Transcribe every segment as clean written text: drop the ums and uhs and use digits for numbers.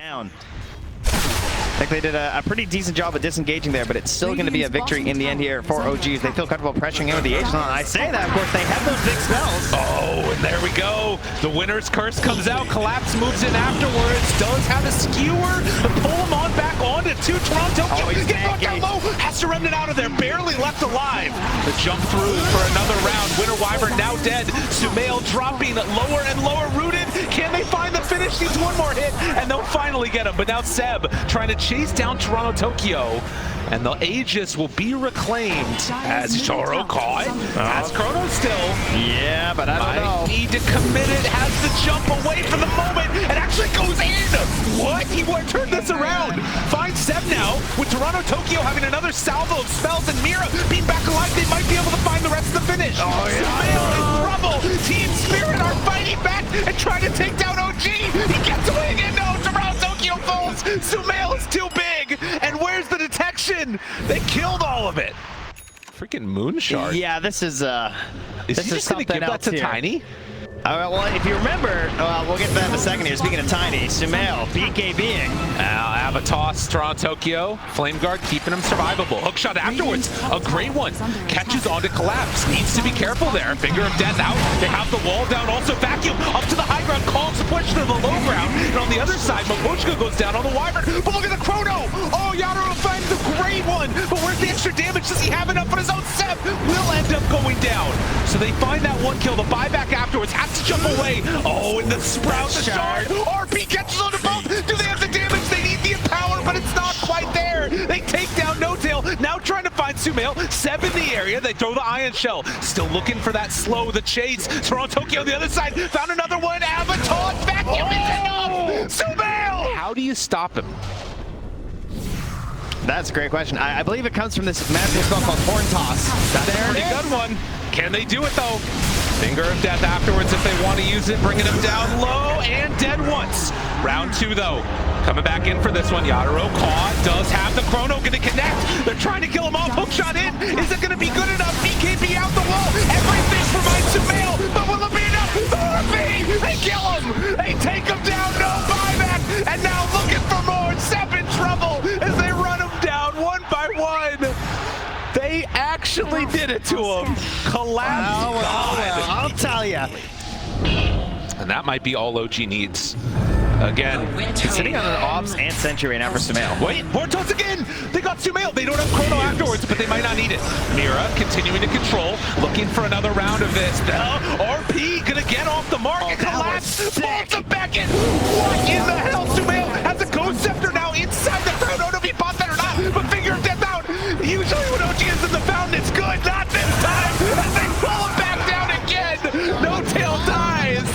down. I think they did a pretty decent job of disengaging there, but it's still going to be a victory in the end here for OGs. They feel comfortable pressuring in with the Aegis on. I say that, of course, they have those big spells. Oh, and there we go. The winner's curse comes out. Collapse moves in afterwards. Does have a skewer to pull him on back onto TORONTOTOKYO. Oh, he's brought down low. Has to remnant out of there. Barely left alive. The jump through for another round. Winter Wyvern now dead. Sumail dropping lower and lower rooted. Can they find the finish? Needs one more hit, and they'll finally get him. But now Seb trying to chase down TORONTOTOKYO, and the Aegis will be reclaimed as Toro caught. Has Chrono still. Yeah, but I don't know. Need to commit it. Has the jump away for the moment and actually goes in. What? He would turn this around. Finds Seb now with TORONTOTOKYO having another salvo of spells, and Mira being back alive. They might be able to find the rest of the finish. Oh, yeah. Sumail in trouble. Team Spirit are fighting back and trying to take down OG. He gets away again. No, TORONTOTOKYO falls. Sumail is too big. And where's the detection? They killed all of it. Freaking Moonshard. Yeah, this is Is he just gonna give that to Tiny? Well, if you remember, we'll get to that in a second here. Speaking of Tiny, Sumail, BKBing. Avatos, TORONTOTOKYO, Flame Guard keeping him survivable. Hookshot afterwards, a great one. Catches on to Collapse. Needs to be careful there. Finger of Death out. They have the wall down. Also Vacuum up to the high ground. Calls the push to the low ground. And on the other side, Mapochka goes down on the Wyvern. But look at the Chrono. Oh, Yatoro finds the great one. But where's the extra damage? Does he have enough for his own? Seb will end up going down. So they find that one kill. The buyback afterwards. Has to jump away. Oh, and the Sprout, the shard. RP catches on to both. Do they have the damage? They need the empower, but it's not quite there. They take down No Tail. Now trying to find Sumail. Seb in the area. They throw the Ion Shell. Still looking for that slow, the chase. TORONTOTOKYO on the other side. Found another one. Avatar Vacuum is enough. Sumail! How do you stop him? That's a great question. I believe it comes from this magic spell called Horn Toss. That's a pretty good one. Can they do it though? Finger of Death afterwards if they want to use it, bringing him down low and dead once. Round two though, coming back in for this one. Yatoro caught, does have the Chrono, gonna connect. They're trying to kill him off, hookshot in. Is it gonna be good enough? BKB out the wall. Everything provides Sumail, but will it be enough? The RP, they kill him. They take him down, no buyback. And now looking for more. Seb in trouble as they run him down one by one. They actually did it to him. Collapse. I'll tell you. And that might be all OG needs. Again, He's sitting on an Ops and Sentry right now for Sumail. Wait, Vortos again! They got Sumail. They don't have Chrono afterwards, but they might not need it. Mira continuing to control, looking for another round of this. RP gonna get off the mark and Collapse. Pulls him back in. What in the hell? Sumail has a Ghost Scepter now inside the crowd. I don't know if he bought that or not, but Finger of Death out. Usually when OG is in the fountain, it's good. Not this time. As they pull him back down again. No Tail dies.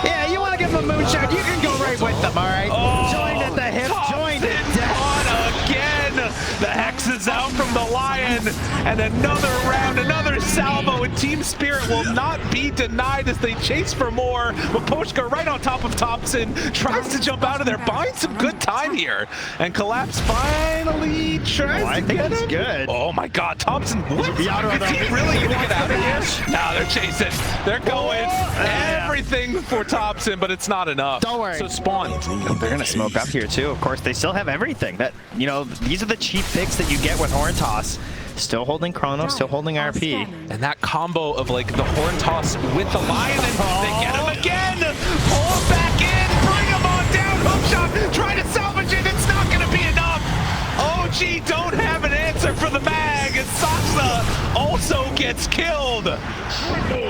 Yeah, you want to give him a moonshot, you can go right with them, all right? Oh, joined at the hip, joined it on again. The Hex is out from the Lion, and another round, another salvo, and Team Spirit will not be denied as they chase for more. Mapochka right on top of Thompson, tries to jump out of there, buying some good time here, and Collapse finally tries to get it. Good. Oh my God, Thompson, what? Is he Yatoro really gonna get out of here? No, they're chasing, they're going, everything for Thompson, but it's not enough. Don't worry. So Spawn. They're gonna smoke up here too. Of course, they still have everything. That, you know, these are the cheap picks that you get with Horn Toss. Still holding Chrono, still holding RP. And that combo of like the Horn Toss with the Lion, and they get him again. Pull him back in, bring him on down. Hookshot, try to salvage it. It's not gonna be enough. OG don't have an answer for the mag, and Saksa also gets killed.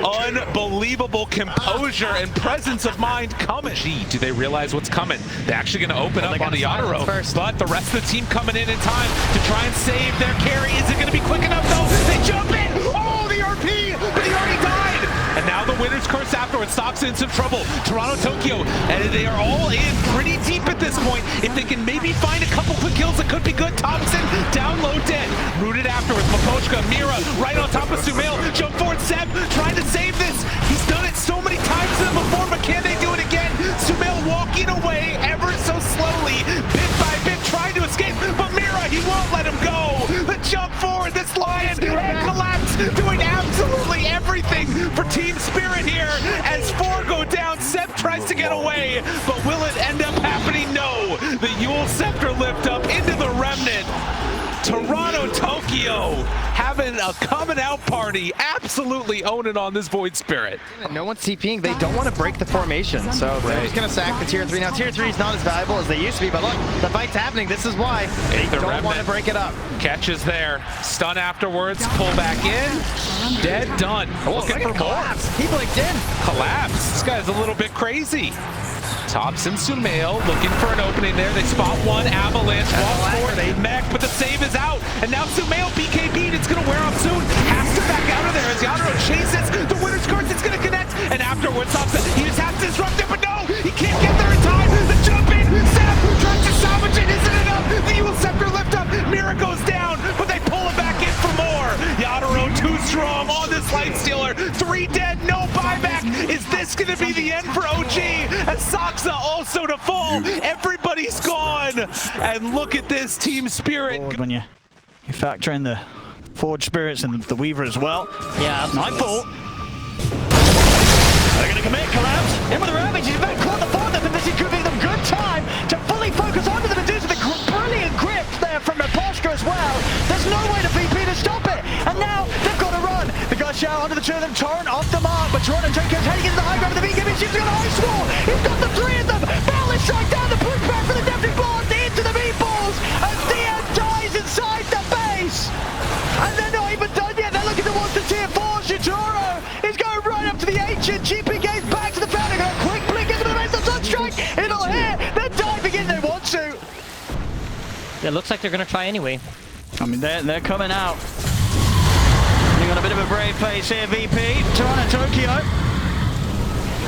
Unbelievable composure and presence of mind coming. Gee, do they realize what's coming? They're actually going to open up on the Yatoro, but the rest of the team coming in time to try and save their carry. Is it going to be quick enough though? They jump in! Oh, the RP! But he already died! And now the winner's curse afterwards. Stocks in some trouble. TORONTOTOKYO, and they are all in pretty deep at this point. If they can maybe find a couple quick kills, it could be good. Thompson down low dead. Rooted afterwards. Mapochka, Mira right on top of Sumail. Jump forward, Seb trying to save this. He's done it so many times to them before, but can they do it again? Sumail walking away ever so slowly, bit by bit, trying to escape, but Mira, he won't let him go. The jump forward, this Lion, and Collapse doing absolutely everything for Team Spirit here as 4 go down. Seb tries to get away, but will it end up happening? No. The Yule Scepter lift up into the Remnant. TORONTOTOKYO having a coming out party, absolutely owning on this Void Spirit. No one's TPing. They don't want to break the formation, so they're just going to sack the tier 3. Now, tier 3 is not as valuable as they used to be, but look, the fight's happening. This is why they don't want to break it up. Catches there. Stun afterwards. Pull back in. Dead. Done. Looking for more. He blinked in. Collapse. This guy's a little bit crazy. Tops and Sumail looking for an opening there. They spot one. Avalanche walks forward. They mech, but the save is out. And now Sumail BKB'd. It's going to wear off soon. Has to back out of there as Yadro chases. The winner's course is going to connect. And afterwards, Thompson, he just has to disrupt it, but no! He can't get there in time. The jump in. Sam tries to salvage it. Isn't enough. The Yule Scepter lift up. Mira goes down, but they pull it back in for more. Yadro too strong on this Light Stealer. 3 dead, no buyback. Is this going to be the end for OG? As Saksa also to fall. Everybody's gone. And look at this team spirit. When you factor in the Forge Spirits and the Weaver as well. Yeah, Nightfall. They're going to commit, collapse. In with the Ravage, he's about caught the fourth, and this is giving them good time to fully focus onto the Medusa. The brilliant grip there from Naposhka as well. There's no way to VP to stop it. And now they've got to run. The guys shout onto the two of them. Torrent off the mark, but TORONTOTOKYO's heading into the high ground with the BKB. She's got a high swarm. He's got the 3 of them. Balance strike down the pushback for the Deafening Blast into the meatballs. And DM dies inside the base. And they're not even done yet. They're looking towards the tier 4. Shitoro is going right up to the ancient. GPK's back to the fountain. A quick blink into the base of Sunstrike. It'll hit. They're diving in. They want to. it looks like they're going to try anyway. I mean, they're coming out. They've got a bit of a brave face here, VP. TORONTOTOKYO.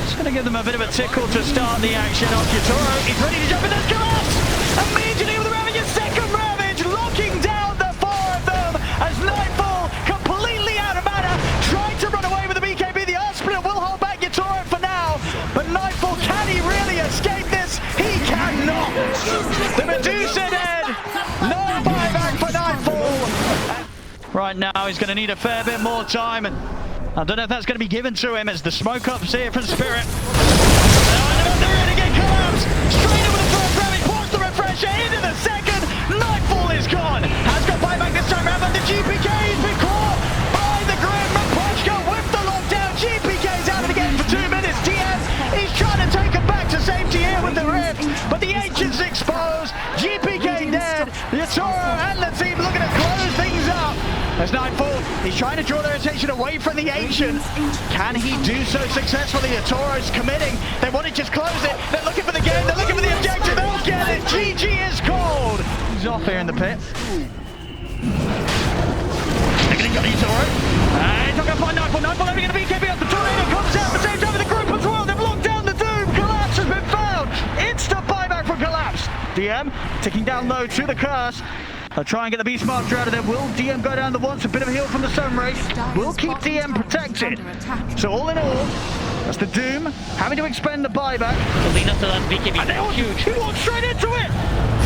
It's going to give them a bit of a tickle to start the action off. Yutoro, he's ready to jump in. There's collapse. Immediately with the Ravage, a second Ravage, locking down the 4 of them as Nightfall, completely out of mana, trying to run away with the BKB. The Earth Split will hold back Yutoro for now, but Nightfall, can he really escape this? He cannot. The Medusa dead. No buyback for Nightfall. Right now, he's going to need a fair bit more time, and I don't know if that's going to be given to him as the smoke ups here from Spirit. They're in again, collapse! Straight over the first Ravage, pulls the refresher into the second. Nightfall is gone. Has got buyback this time around, but the GPK has been caught by the Grim. Rapochka with the lockdown. GPK's out of the game for 2 minutes. DM, he's trying to take him back to safety here with the Rift, but the Ancient's exposed. GPK dead. Yutoro and the team looking to close things up. As Nightfall, he's trying to draw their attention away from the Ancient. Can he do so successfully? Yutoro's committing. They want to just close it. They're looking for the game. They're looking for the objective. They'll get it. GG is called. He's off here in the pit. They're going to go to Yutoro. He's not going to find Nightfall. Nightfall only going to BKB up. The Tornado comes out at the same time with the group as well. They've locked down the Doom. Collapse has been found. Instant buyback from Collapse. DM ticking down low to the Curse. They'll try and get the Beast Master out of there. Will DM go down the once? A bit of a heal from the Sunray. Will keep DM protected. So all in all, that's the Doom having to expend the buyback. The lead up to that BKB is huge. He walked straight into it.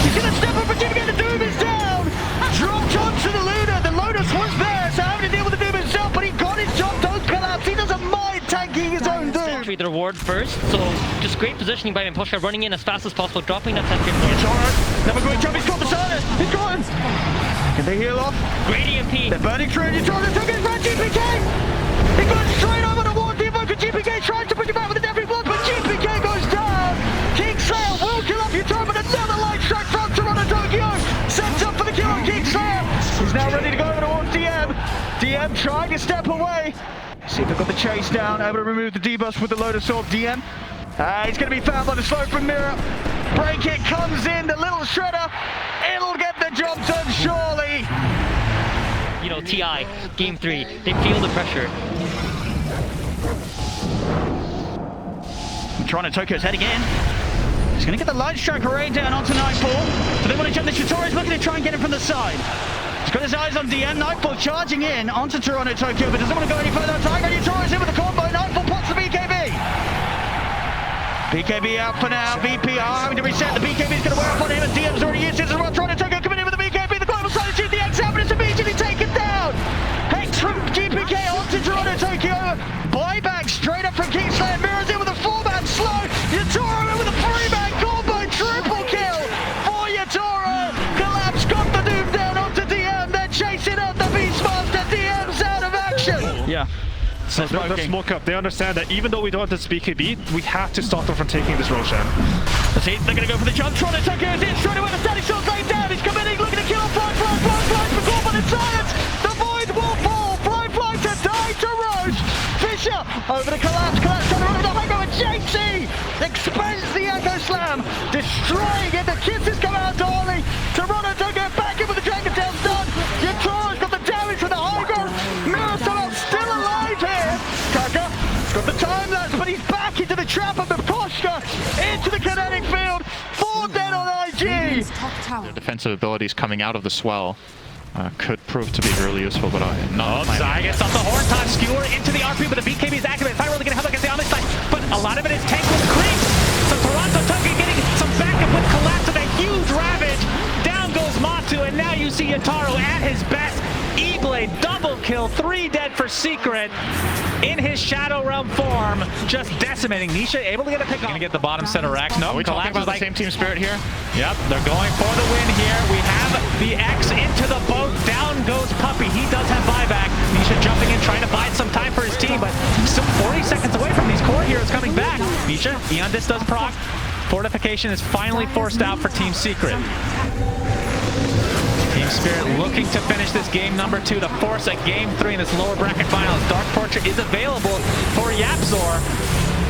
He's going to step up for Jimmy. The Doom is down. Dropped onto the Luna. The Lotus was there, so having to deal with the Doom himself, but he got his job done. Collapse. He doesn't mind tanking his own Doom. The reward first, so just great positioning by Naposhka, running in as fast as possible, dropping that sentry. Never going jump. He's got the silence. He's got him. Can they heal off? Great EMP. They're burning through. Yutoro took his red GPK. He goes straight over towards the Evoker. GPK tries to push him out with a Deafening Blast, but GPK goes down. Kingslayer will kill off Yutoro, but another light strike from TORONTOTOKYO. Sets up for the kill on Kingslayer. He's now ready to go over towards DM. DM trying to step away. See if they've got the chase down. Able to remove the debuff with the Lotus Orb. DM. He's going to be found by the slow from Mira. Break it comes in. The little shredder. It'll get the job done, surely. You know, TI, game 3, they feel the pressure. TORONTOTOKYO's heading in. He's going to get the light strike array down onto Nightfall. So they want to jump. The Shitoro's looking to try and get him from the side. He's got his eyes on DM. Nightfall charging in onto TORONTOTOKYO, but doesn't want to go any further. Tiger Yutoro's in with the combo. Nightfall pots the BKB. BKB out for now. VP are having to reset. The BKB's going to wear off on him, and DM's already used it as well. TORONTOTOKYO coming in with the BKB. The global side of shoot the X out, but it's immediately taken down. Hex from GPK onto TORONTOTOKYO. Buyback straight up from Kingslayer. Mirrors in with a 4-man slow. Yutoro in with a 3-man combo. Triple kill. So they're smoke up. They understand that even though we don't have this BKB, we have to stop them from taking this Roshan. See, they're going to go for the jump. TORONTOTOKYO is in straight away. The standing shot's laid down. He's committing, looking to kill. Fly, but in silence. The void will fall. Fly to die to Roche. Fisher over to Collapse. Collapse trying to run with the high ground. JT expends the Echo Slam, destroying it. The kisses come out to Ollie. TORONTOTOKYO back in with the Dragon Tail stun. Yatoro's got the damage for the high ground. Mirror somehow still alive here. Kaka got the time lapse, but he's back into the trap of the Poshka, into the kinetic field. 4 dead on IG. Their defensive abilities coming out of the swell could prove to be really useful, but not. Zai gets off the horn toss, skewer into the RP, but the BKB is activated. It's not really going to help against the Omni side, but a lot of it is tank with creeps. So TORONTOTOKYO getting some backup with Collapse with a huge ravage. Down goes Matu, and now you see Yatoro at his best. E-Blade double kill, 3 dead for Secret in his Shadow Realm form, just decimating. Nisha able to get a pick. Gonna get the bottom center racks. No, Are we talking about the same team spirit here? Yep, they're going for the win here. We have the X into the boat. Down goes Puppey. He does have buyback. Nisha jumping in, trying to buy some time for his team, but still 40 seconds away from these core heroes coming back. Nisha, Eon Disc does proc. Fortification is finally forced out for Team Secret. Team Spirit looking to finish this game number 2 to force a game 3 in this lower bracket finals. Dark Portrait is available for Yapzor.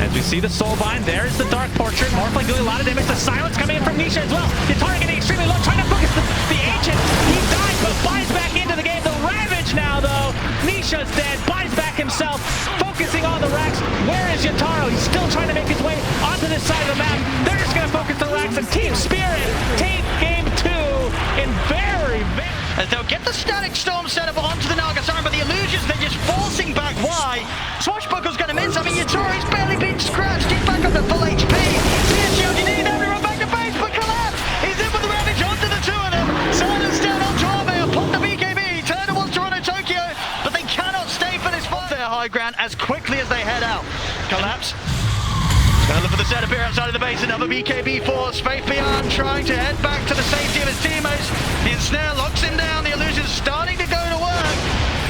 As we see the Soulbind, there's the Dark Portrait. Morphling doing a lot of damage. The silence coming in from Nisha as well. Yatoro getting extremely low, trying to focus the Ancient. He dies, but buys back into the game. The Ravage now, though. Nisha's dead, buys back himself, focusing on the racks. Where is Yatoro? He's still trying to make his way onto this side of the map. They're just going to focus the racks, and Team Spirit take game 2 in very as they'll get the Static Storm set up onto the Nagasara, but the illusions, they're just forcing back. Why? Swashbuckle's going to miss. I mean, Yatoro's barely been scratched. He's back up to full HP. TSGOGD now to run back to base, but Collapse. He's in with the Ravage onto the 2 of them. Silence down onto Arme. Upon the BKB. Turn towards TORONTOTOKYO, but they cannot stay for this fight. Their high ground as quickly as they head out. Collapse. Gonna look for the setup here outside of the base. Another BKB force. Faith Beyond trying to head back to the safety of his teammates. The ensnare locks him down. The illusion's starting to go to work.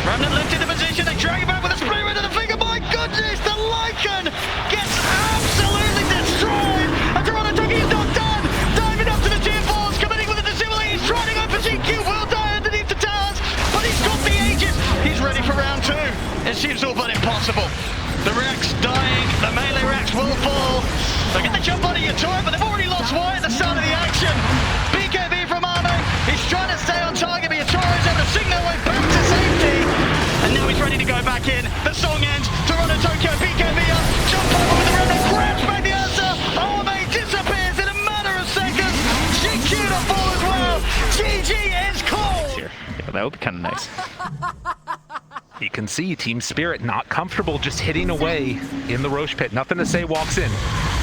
Remnant lifted the position. They drag it back with a spray into the finger. My goodness, the Lycan gets absolutely destroyed. And TORONTOTOKYO is not done. Diving up to the tier 4s, committing with a dissimilate. He's trying to go for GQ. Will die underneath the towers, but he's got the Aegis. He's ready for round 2. It seems all but impossible. The Rex dying, the melee Rex will fall. They get the jump on Yatoro, but they've already lost Wyatt at the start of the action. BKB from Arme, he's trying to stay on target, but Yatoro's able to sing their way back to safety. And now he's ready to go back in. The song ends, TORONTOTOKYO, BKB up, jump over with the Remnant, grabs back the answer. Arme disappears in a matter of seconds. GQ to fall as well. GG is called. Here. Yeah, that would be kind of nice. You can see Team Spirit not comfortable just hitting away in the Roche pit. Nothing to say, walks in.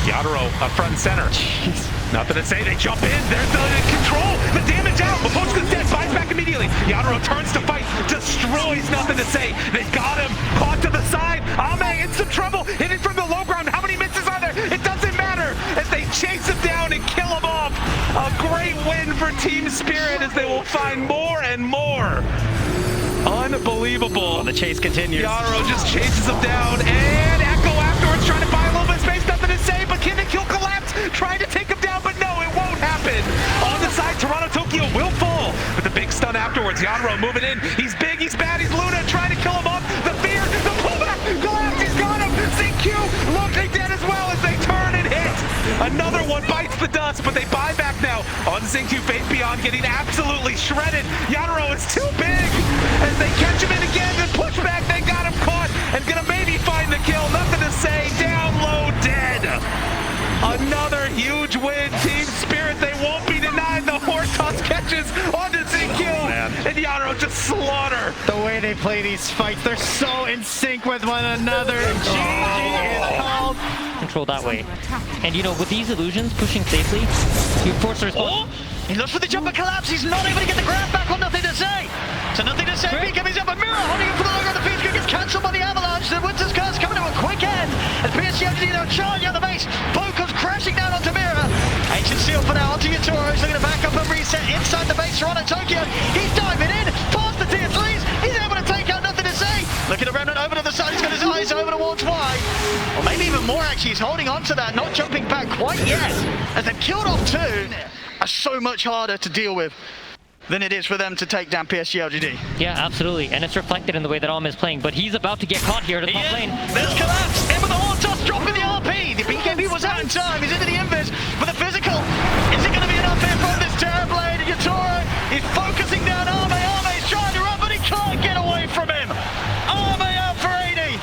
Yatoro up front and center. Jeez. Nothing to say, they jump in. There's the control. The damage out. Mapochka's dead, buys back immediately. Yatoro turns to fight, destroys. Nothing to say. They got him. Caught to the side. Ame in some trouble. Hitting from the low ground. How many misses are there? It doesn't matter as they chase him down and kill him off. A great win for Team Spirit as they will find more and more. Unbelievable. Well, the chase continues. Yatoro just chases him down, and Echo afterwards trying to buy a little bit of space. Nothing to say, but can they kill Collapse? Trying to take him down, but no, it won't happen. On the side, TORONTOTOKYO will fall. But the big stun afterwards. Yatoro moving in. He's big, he's bad, he's Luna trying to kill him off. The fear, the pullback. Collapse, he's got him. ZQ looking dead as well as they turn and hit. Another one bites the dust, but they buy back now. On ZQ, Faith Beyond getting absolutely shredded. Yatoro is too big. As they catch him in again and push back, they got him caught and gonna maybe find the kill. Nothing to say, down low, dead. Another huge win, Team Spirit. They won't be denied. The horse toss catches onto ZQ, and Yatoro just slaughter. The way they play these fights, they're so in sync with one another. GG is called. Control that way. And you know, with these illusions pushing safely, you force the response. He looks for the jumper Collapse. He's not able to get the grab back on Nothing to Say. So Nothing to Say, BKB's up, a Mirror holding him for the logo of the Phoenix gets cancelled by the Avalanche. The Winter's Curse coming to a quick end. As PSG now charging out the base. Focus crashing down onto Mirror. Ancient Seal for now onto Yatoro. He's looking to back up and reset inside the base. TORONTOTOKYO. He's diving in past the tier 3s. He's able to take out Nothing to Say. Looking at Remnant over to the side. He's got his eyes even more actually. He's holding on to that, not jumping back quite yet. As they've killed off two, are so much harder to deal with than it is for them to take down PSG LGD. Yeah, absolutely. And it's reflected in the way that Alm is playing. But he's about to get caught here at the top lane. There's Collapse. In with the Horn Toss, dropping the RP. The BKB was out in time. He's into the invis. But the physical, is it going to be enough here from this TerraBlade? And Yatoro is focusing down Arme. Arme's trying to run, but he can't get away from him. Arme out for 80.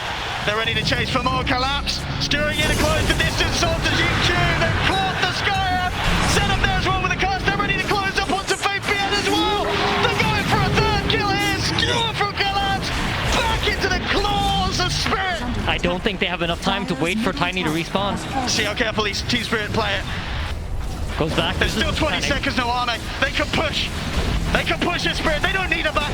They're ready to chase for more. Collapse. Steering in to close the distance onto GQ. They've caught the Skyer. Set up there as well with the cast. They're ready to close up onto Fabian as well. They're going for a third kill here. Skewer from Collapse. Back into the claws of Spirit. I don't think they have enough time to wait for Tiny to respawn. See how carefully Team Spirit play it. Goes back. There's still 20 seconds, no Arme. They can push. They can push this Spirit. They don't need a back.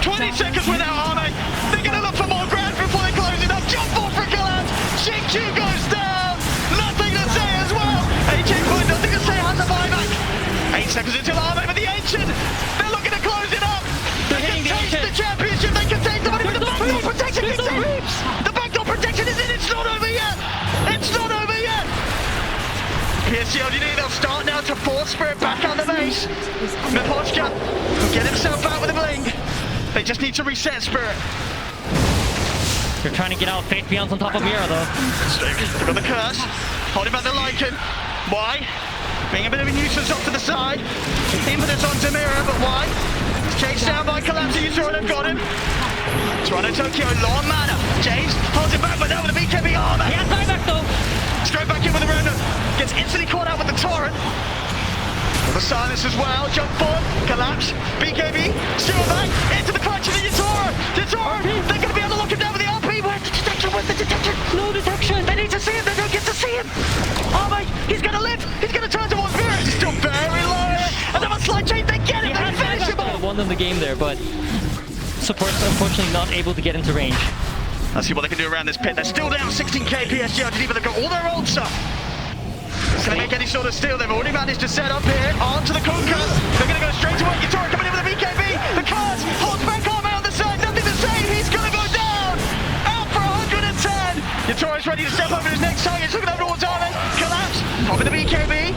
20 seconds without Arme. They're going to look for more ground before they close it up. Jump ball for Collapse. GQ goes down. Nothing to say as well. AJ Point, nothing to say, has a buyback. 8 seconds until Arme with the Ancient. They're looking to close it up. They can take the championship. They can take the money with the backdoor protection. The backdoor protection is in. It's not over yet. It's not over yet. PSG LGD, they'll start now to force Spirit back on the base. Mipochka will get himself out with a blink. They just need to reset Spirit. They're trying to get out. Faith Beyond's on top of Mira though. They've got the curse. Holding back the Lycan. Why? Being a bit of a nuisance off to the side. Impetus onto Mira, but why? Chased down by Collapse. You saw it, got him. TORONTOTOKYO, long mana. James holds it back, but now with the BKB armor. He has buyback though. Straight back in with the Remnant. Gets instantly caught out with the Torrent. The silence as well. Jump forward. Collapse. BKB. Still back. Into the clutch of the Yatoro. Yatoro. They're going to be able to lock him down with the RP. Where's the detection? Where's the detection? No detection. They need to see him. They don't get to see him. Oh my. He's going to live. He's going to turn towards Spirit. He's still very low. And then a slide chain. They get him. They finish him off. Won them the game there, but support's unfortunately not able to get into range. Let's see what they can do around this pit. They're still down 16k PSG LGD, but they've got all their old stuff. Can they make any sort of steal? They've already managed to set up here onto the Kunkka. They're going to go straight to it. Yatoro coming in with a BKB. The cards holds back Arme on the side. Nothing to say. He's going to go down. Out for 110. Yatoro's ready to step over his next target. He's looking over towards Arme. Collapse. Popping the BKB.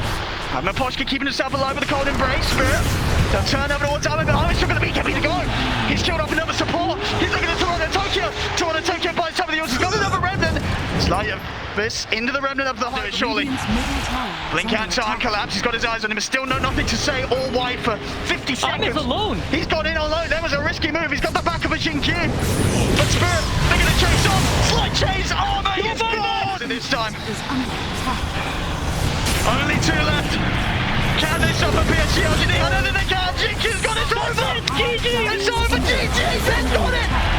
Mipochka keeping himself alive with a cold embrace. Spirit. They'll turn over towards Arme, but Arme's still got the BKB to go. He's killed off another support. He's looking at TORONTOTOKYO. TORONTOTOKYO by the time of the He's got another Remnant. Slight of this into the Remnant of the height, surely. Blink out time, Collapse. He's got his eyes on him. Still nothing to say. All wide for 50 seconds. Arme's alone. He's got in alone. That was a risky move. He's got the back of a Shinkyu. But Spirit, they're going to chase on. Slight chase. Arme is gone this time. Only two left. Can they stop a PSG LGD? I don't think they can. GQ's got it. It's over. It's GG. It's over. GG. They've got it.